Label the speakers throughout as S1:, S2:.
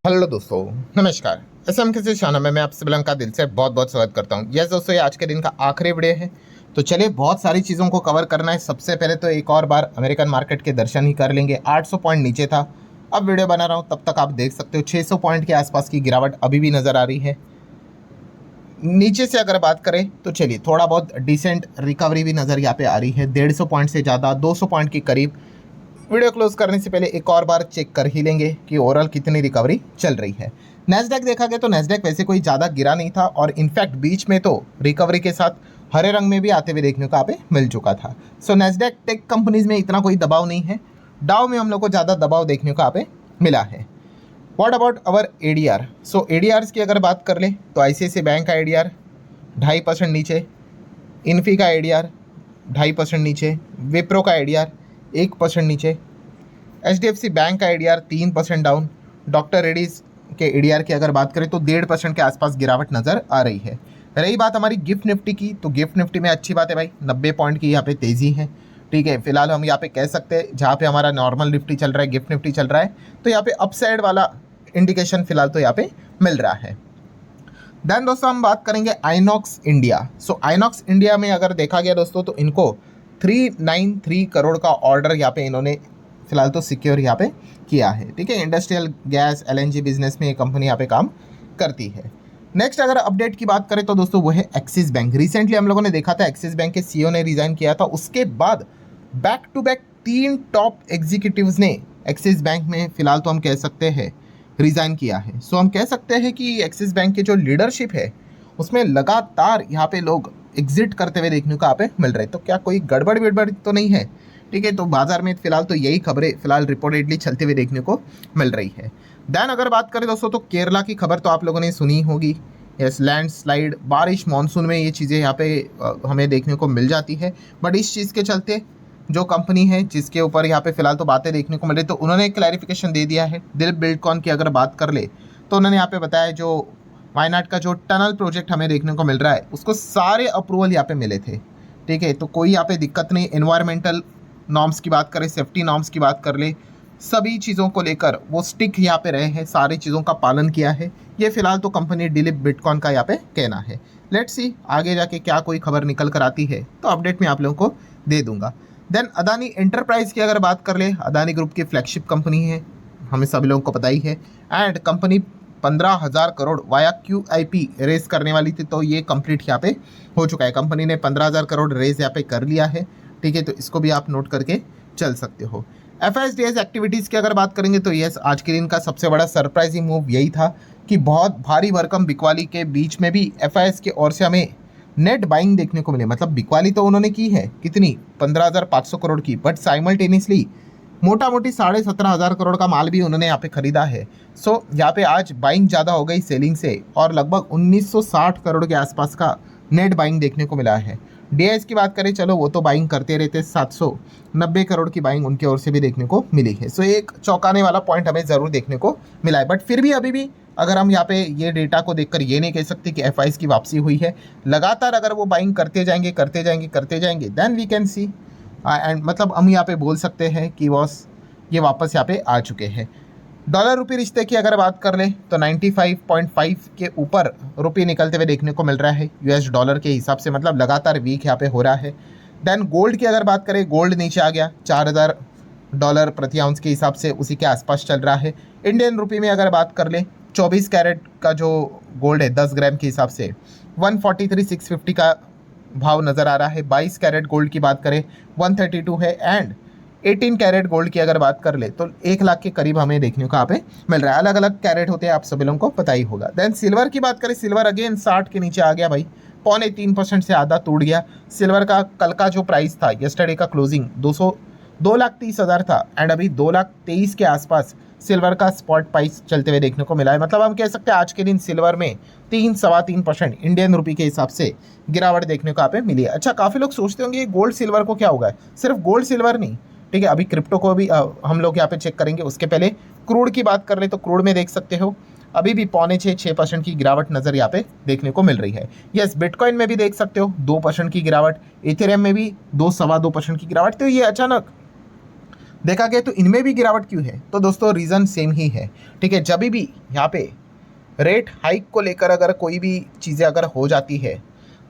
S1: Hello दोस्तों, नमस्कार। SM किसी चैनल में मैं आप सभी का दिल से बहुत बहुत स्वागत करता हूं। यस दोस्तों, ये आज के दिन का आखिरी वीडियो है। तो चलिए, बहुत सारी चीज़ों को कवर करना है। सबसे पहले तो एक और बार अमेरिकन मार्केट के दर्शन ही कर लेंगे। 800 पॉइंट नीचे था, अब वीडियो बना रहा हूँ तब तक आप देख सकते हो 600 पॉइंट के आसपास की गिरावट अभी भी नज़र आ रही है। नीचे से अगर बात करें तो चलिए, थोड़ा बहुत डिसेंट रिकवरी भी नज़र यहाँ पे आ रही है। 150 पॉइंट से ज़्यादा, 200 पॉइंट के करीब। वीडियो क्लोज करने से पहले एक और बार चेक कर ही लेंगे कि ओवरऑल कितनी रिकवरी चल रही है। नैस्डैक देखा गया तो नैस्डैक वैसे कोई ज़्यादा गिरा नहीं था, और इनफैक्ट बीच में तो रिकवरी के साथ हरे रंग में भी आते हुए देखने को यहाँ पे मिल चुका था। सो नैस्डैक टेक कंपनीज में इतना कोई दबाव नहीं है। डाउ में हम लोग को ज़्यादा दबाव देखने को यहाँ पे मिला है। What about our ADR? So ADR की अगर बात कर ले तो आईसीआईसीआई बैंक का एडीआर 2.5% नीचे, इन्फी का एडीआर 2.5% नीचे, विप्रो का एडीआर 1% नीचे, एचडीएफसी बैंक का एडीआर 3% डाउन। डॉक्टर रेड्डीज के एडीआर की अगर बात करें तो 1.5% के आसपास गिरावट नज़र आ रही है। रही बात हमारी गिफ्ट निफ्टी की, तो गिफ्ट निफ्टी में अच्छी बात है भाई, 90 पॉइंट की यहाँ पे तेज़ी है। ठीक है, फिलहाल हम यहाँ पे कह सकते हैं जहाँ पे हमारा नॉर्मल निफ्टी चल रहा है, गिफ्ट निफ्टी चल रहा है, तो यहाँ पे अपसाइड वाला इंडिकेशन फिलहाल तो यहाँ पे मिल रहा है। देन दोस्तों हम बात करेंगे आइनॉक्स इंडिया। सो आइनॉक्स इंडिया में अगर देखा गया दोस्तों तो इनको 393 करोड़ का ऑर्डर यहाँ पे इन्होंने फिलहाल तो सिक्योर यहाँ पे किया है। ठीक है, इंडस्ट्रियल गैस एलएनजी बिजनेस में ये कंपनी यहाँ पे काम करती है। नेक्स्ट अगर अपडेट की बात करें तो दोस्तों वो है एक्सिस बैंक। रिसेंटली हम लोगों ने देखा था एक्सिस बैंक के सीईओ ने रिजाइन किया था, उसके बाद back to back 3 top executives ने एक्सिस बैंक में फिलहाल तो हम कह सकते हैं रिज़ाइन किया है। सो हम कह सकते हैं कि एक्सिस बैंक की जो लीडरशिप है उसमें लगातार यहाँ पे लोग एग्जिट करते हुए देखने को यहाँ पे मिल रहे हैं। तो क्या कोई गड़बड़ विड़बड़ तो नहीं है? ठीक है, तो बाजार में फिलहाल तो यही खबरें फिलहाल रिपोर्टेडली चलते हुए देखने को मिल रही है। देन अगर बात करें दोस्तों तो केरला की खबर तो आप लोगों ने सुनी होगी। यस, लैंडस्लाइड, बारिश, मानसून में ये चीज़ें यहाँ पे हमें देखने को मिल जाती है। बट इस चीज़ के चलते जो कंपनी है जिसके ऊपर यहाँ पे फिलहाल तो बातें देखने को मिल रही, तो उन्होंने एक क्लैरिफिकेशन दे दिया है। दिलीप बिल्डकॉन की अगर बात कर ले तो उन्होंने यहाँ पे बताया जो वायनाड का जो टनल प्रोजेक्ट हमें देखने को मिल रहा है उसको सारे अप्रूवल यहाँ पे मिले थे। ठीक है, तो कोई यहाँ पे दिक्कत नहीं। एनवायरमेंटल नॉर्म्स की बात करें, सेफ्टी नॉर्म्स की बात कर ले, सभी चीज़ों को लेकर वो स्टिक यहाँ पे रहे हैं, सारी चीज़ों का पालन किया है। ये फिलहाल तो कंपनी दिलीप बिल्डकॉन का यहाँ पे कहना है। लेट्स सी आगे जाके क्या कोई खबर निकल कर आती है तो अपडेट मैं आप लोगों को दे दूंगा। देन अदानी एंटरप्राइज की अगर बात कर ले, अदानी ग्रुप की फ्लैगशिप कंपनी है, हमें सभी लोगों को पता ही है। And company 15,000 crore via QIP raise करने वाली थी, तो ये कंप्लीट यहाँ पे हो चुका है। कंपनी ने 15,000 करोड़ रेस यहाँ पे कर लिया है। ठीक है, तो इसको भी आप नोट करके चल सकते हो। FISDS एक्टिविटीज़ की अगर बात करेंगे तो यस, आज के दिन का सबसे बड़ा सरप्राइजिंग मूव यही था कि बहुत भारी भरकम बिकवाली के बीच में भी FIS की ओर से हमें नेट बाइंग देखने को मिले। मतलब बिकवाली तो उन्होंने की है कितनी, 15,500 करोड़ की, बट साइमल्टेनियसली मोटा मोटी 17,500 करोड़ का माल भी उन्होंने यहाँ पे खरीदा है। सो यहाँ पे आज बाइंग ज़्यादा हो गई सेलिंग से, और लगभग 1960 करोड़ के आसपास का नेट बाइंग देखने को मिला है। DIS की बात करें, चलो वो तो बाइंग करते रहते, 790 करोड़ की बाइंग उनकी ओर से भी देखने को मिली है। सो एक चौंकाने वाला पॉइंट हमें ज़रूर देखने को मिला है। बट फिर भी अभी भी अगर हम यहाँ पे ये डेटा को देखकर ये नहीं कह सकते कि FIs की वापसी हुई है। लगातार अगर वो बाइंग करते जाएंगे then we can see and मतलब हम यहाँ पे बोल सकते हैं कि बॉस ये वापस यहाँ पे आ चुके हैं। डॉलर रुपये रिश्ते की अगर बात कर ले तो 95.5 के ऊपर रुपये निकलते हुए देखने को मिल रहा है US डॉलर के हिसाब से, मतलब लगातार वीक यहाँ पे हो रहा है। देन गोल्ड की अगर बात करें, गोल्ड नीचे आ गया, $4,000 प्रति आउंस के हिसाब से उसी के आसपास चल रहा है। इंडियन रुपये में अगर बात कर ले, 24 कैरेट का जो गोल्ड है 10 ग्राम के हिसाब से 143,650 का भाव नज़र आ रहा है। 22 कैरेट गोल्ड की बात करें 132 है। एंड 18 कैरेट गोल्ड की अगर बात कर ले तो 1 लाख के करीब हमें देखने को यहाँ पे मिल रहा है। अलग अलग कैरेट होते हैं, आप सभी लोगों को पता ही होगा। देन सिल्वर की बात करें, सिल्वर अगेन 60 के नीचे आ गया भाई, 0.3% से आधा टूट गया। सिल्वर का कल का जो प्राइस था, यस्टरडे का क्लोजिंग 2,30,000 था, एंड अभी 2,23,000 के आसपास सिल्वर का स्पॉट प्राइस चलते हुए देखने को मिला है। मतलब हम कह सकते हैं आज के दिन सिल्वर में 3-3.25% इंडियन रुपये के हिसाब से गिरावट देखने को यहाँ पे मिली है। अच्छा, काफ़ी लोग सोचते होंगे गोल्ड सिल्वर को क्या होगा, सिर्फ गोल्ड सिल्वर नहीं। ठीक है, अभी क्रिप्टो को भी हम लोग यहाँ पे चेक करेंगे। उसके पहले क्रूड की बात कर ले तो क्रूड में देख सकते हो अभी भी 5.6% की गिरावट नज़र यहाँ पे देखने को मिल रही है। यस, बिटकॉइन में भी देख सकते हो 2% की गिरावट, इथेरियम में भी 2-2.25% की गिरावट। तो ये अचानक देखा गया तो इनमें भी गिरावट क्यों है, तो दोस्तों रीज़न सेम ही है। ठीक है, जब भी यहाँ पे रेट हाइक को लेकर अगर कोई भी चीज़ें अगर हो जाती है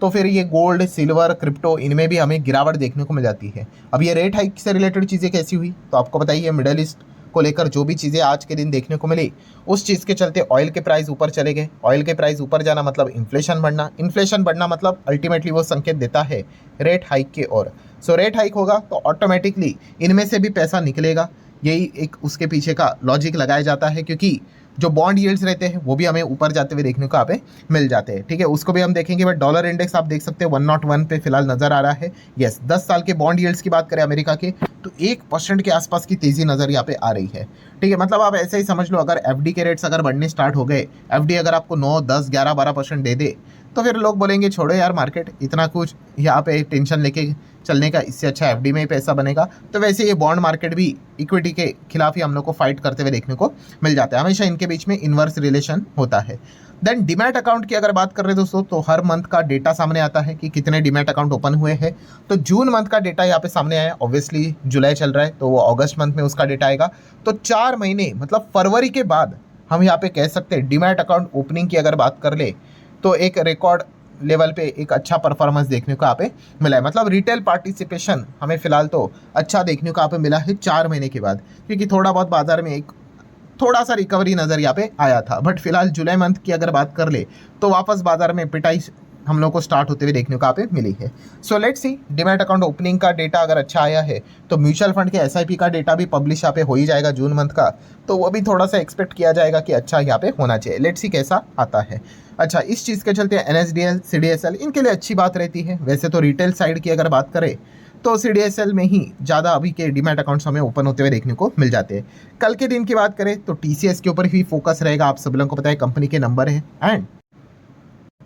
S1: तो फिर ये गोल्ड, सिल्वर, क्रिप्टो, इनमें भी हमें गिरावट देखने को मिल जाती है। अब ये रेट हाइक से रिलेटेड चीज़ें कैसी हुई, तो आपको बताइए, मिडल ईस्ट को लेकर जो भी चीज़ें आज के दिन देखने को मिली, उस चीज़ के चलते ऑयल के प्राइस ऊपर चले गए। ऑयल के प्राइस ऊपर जाना मतलब इन्फ्लेशन बढ़ना, इन्फ्लेशन बढ़ना मतलब अल्टीमेटली वो संकेत देता है रेट हाइक के ओर। सो रेट हाइक होगा तो ऑटोमेटिकली इनमें से भी पैसा निकलेगा, यही एक उसके पीछे का लॉजिक लगाया जाता है, क्योंकि जो बॉन्ड यील्ड्स रहते हैं वो भी हमें ऊपर जाते हुए देखने को यहाँ पे मिल जाते हैं। ठीक है, उसको भी हम देखेंगे, बट डॉलर इंडेक्स आप देख सकते हैं 101 पे फिलहाल नजर आ रहा है। यस, 10 साल के बॉन्ड यील्ड्स की बात करें अमेरिका के तो 1% के आसपास की तेजी नजर यहाँ पे आ रही है। ठीक है, मतलब आप ऐसे ही समझ लो, अगर एफडी के रेट्स अगर बढ़ने स्टार्ट हो गए, एफडी अगर आपको 9, 10, 11, 12% दे दे, तो फिर लोग बोलेंगे छोड़ो यार, मार्केट इतना कुछ यहाँ पे टेंशन लेके चलने का, इससे अच्छा एफडी में ही पैसा बनेगा। तो वैसे ये बॉन्ड मार्केट भी इक्विटी के खिलाफ ही हम लोग को फाइट करते हुए देखने को मिल जाता है। हमेशा इनके बीच में इन्वर्स रिलेशन होता है। देन डीमैट अकाउंट की अगर बात कर रहे हैं दोस्तों, तो हर मंथ का डेटा सामने आता है कि कितने डीमैट अकाउंट ओपन हुए हैं। तो जून मंथ का डेटा यहाँ पे सामने आया, ऑब्वियसली जुलाई चल रहा है तो वो अगस्त मंथ में उसका डेटा आएगा। तो 4 महीने मतलब फरवरी के बाद हम यहाँ पे कह सकते हैं डीमैट अकाउंट ओपनिंग की अगर बात कर ले तो एक रिकॉर्ड लेवल पे एक अच्छा परफॉर्मेंस देखने को यहाँ पे मिला है। मतलब रिटेल पार्टिसिपेशन हमें फिलहाल तो अच्छा देखने को यहाँ पे मिला है 4 महीने के बाद, क्योंकि थोड़ा बहुत बाजार में एक थोड़ा सा रिकवरी नज़र यहाँ पे आया था। बट फिलहाल जुलाई मंथ की अगर बात कर ले तो वापस बाजार में पिटाई हम लोग को स्टार्ट होते हुए देखने को यहाँ पे मिली है। So let's see, demat account opening का डेटा अगर अच्छा आया है तो म्यूचुअल फंड के एसआईपी का डेटा भी पब्लिश यहाँ पे हो ही जाएगा जून मंथ का, तो वो भी थोड़ा सा एक्सपेक्ट किया जाएगा कि अच्छा यहाँ पे होना चाहिए। लेट्स सी कैसा आता है। अच्छा, इस चीज़ के चलते एनएसडीएल, सीडीएसएल इनके लिए अच्छी बात रहती है। वैसे तो रिटेल साइड की अगर बात करें तो सीडीएसएल में ही ज़्यादा अभी के डीमैट अकाउंट्स हमें ओपन होते हुए देखने को मिल जाते हैं। कल के दिन की बात करें तो टीसीएस के ऊपर ही फोकस रहेगा, आप सब लोगों को पता है कंपनी के नंबर है। एंड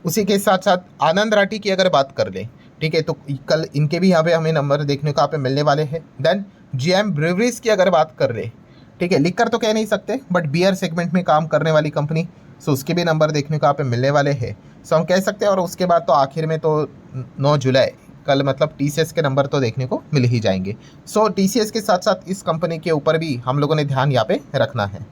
S1: उसी के साथ साथ आनंद राठी की अगर बात कर ले, ठीक है, तो कल इनके भी यहाँ पे हमें नंबर देखने को यहाँ पे मिलने वाले हैं। देन जीएम ब्रेवरीज की अगर बात कर ले, ठीक है, लिखकर तो कह नहीं सकते बट बियर सेगमेंट में काम करने वाली कंपनी, सो उसके भी नंबर देखने को यहाँ पे मिलने वाले हैं, सो हम कह सकते हैं। और उसके बाद तो आखिर में तो 9 जुलाई कल मतलब टीसीएस के नंबर तो देखने को मिल ही जाएंगे। सो टीसीएस के साथ साथ इस कंपनी के ऊपर भी हम लोगों ने ध्यान यहाँ पे रखना है।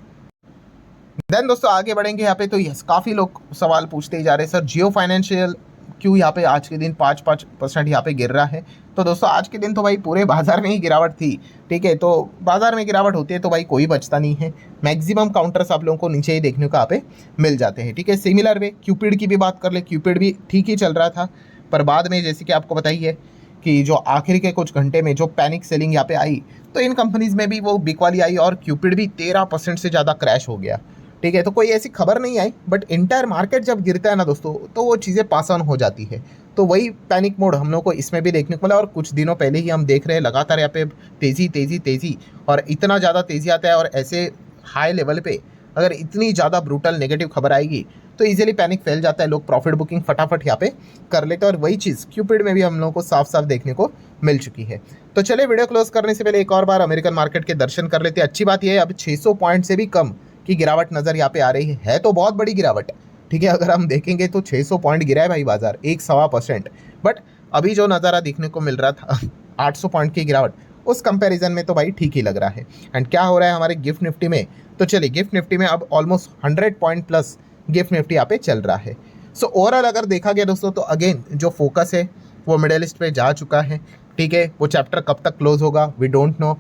S1: देन दोस्तों आगे बढ़ेंगे यहाँ पे, तो यस काफ़ी लोग सवाल पूछते ही जा रहे हैं, सर जियो फाइनेंशियल क्यों यहाँ पे आज के दिन 5% यहाँ पे गिर रहा है। तो दोस्तों आज के दिन तो भाई पूरे बाजार में ही गिरावट थी। ठीक है, तो बाजार में गिरावट होती है तो भाई कोई बचता नहीं है, मैक्सिमम काउंटर्स आप लोगों को नीचे ही देखने को यहाँ पे मिल जाते हैं। ठीक है, सिमिलर वे क्यूपिड की भी बात कर ले, क्यूपिड भी ठीक ही चल रहा था, पर बाद में जैसे कि आपको बताइए कि जो आखिर के कुछ घंटे में जो पैनिक सेलिंग यहाँ पे आई, तो इन कंपनीज में भी वो बिक वाली आई और क्यूपिड भी 13% से ज़्यादा क्रैश हो गया। ठीक है, तो कोई ऐसी खबर नहीं आई, बट इंटायर मार्केट जब गिरता है ना दोस्तों, तो वो चीज़ें पास ऑन हो जाती है। तो वही पैनिक मोड हम लोग को इसमें भी देखने को मिला, और कुछ दिनों पहले ही हम देख रहे हैं लगातार यहाँ पे तेज़ी तेज़ी तेज़ी, और इतना ज़्यादा तेज़ी आता है, और ऐसे हाई लेवल पे अगर इतनी ज़्यादा ब्रूटल नेगेटिव खबर आएगी तो इजीली पैनिक फैल जाता है, लोग प्रॉफिट बुकिंग फटाफट यहाँ पे कर लेते हैं। और वही चीज़ क्यूपिड में भी हम लोगों को साफ साफ देखने को मिल चुकी है। तो चलिए वीडियो क्लोज करने से पहले एक और बार अमेरिकन मार्केट के दर्शन कर लेते हैं। अच्छी बात यह है अब 600 पॉइंट से भी कम की गिरावट नज़र यहाँ पे आ रही है तो बहुत बड़ी गिरावट है। ठीक है, अगर हम देखेंगे तो 600 पॉइंट गिरा है भाई बाजार, 1.25%। बट अभी जो नज़ारा देखने को मिल रहा था 800 पॉइंट की गिरावट, उस कंपैरिजन में तो भाई ठीक ही लग रहा है। एंड क्या हो रहा है हमारे गिफ्ट निफ्टी में, तो चलिए गिफ्ट निफ्टी में अब almost 100 point plus gift Nifty यहाँ पे चल रहा है। सो ओवरऑल अगर देखा गया दोस्तों तो अगेन जो फोकस है वो मिडिल ईस्ट पे जा चुका है। ठीक है, वो चैप्टर कब तक क्लोज होगा वी डोंट नो।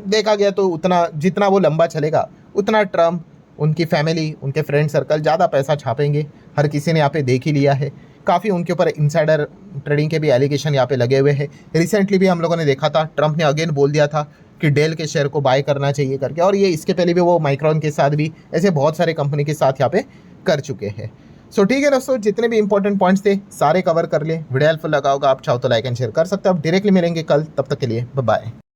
S1: देखा गया तो उतना जितना वो लंबा चलेगा उतना ट्रम्प, उनकी फैमिली, उनके फ्रेंड सर्कल ज़्यादा पैसा छापेंगे। हर किसी ने यहाँ पे देख ही लिया है, काफ़ी उनके ऊपर इनसाइडर ट्रेडिंग के भी एलिगेशन यहाँ पे लगे हुए हैं। रिसेंटली भी हम लोगों ने देखा था ट्रम्प ने अगेन बोल दिया था कि डेल के शेयर को बाय करना चाहिए करके, और ये इसके पहले भी वो माइक्रॉन के साथ भी ऐसे बहुत सारे कंपनी के साथ यहाँ पे कर चुके हैं। सो ठीक है दोस्तों, जितने भी इंपॉर्टेंट पॉइंट्स थे सारे कवर कर ले। वीडियो हेल्पफुल लगा होगा, आप चाहो तो लाइक एंड शेयर कर सकते हो। आप डायरेक्टली मिलेंगे कल, तब तक के लिए बाय बाय।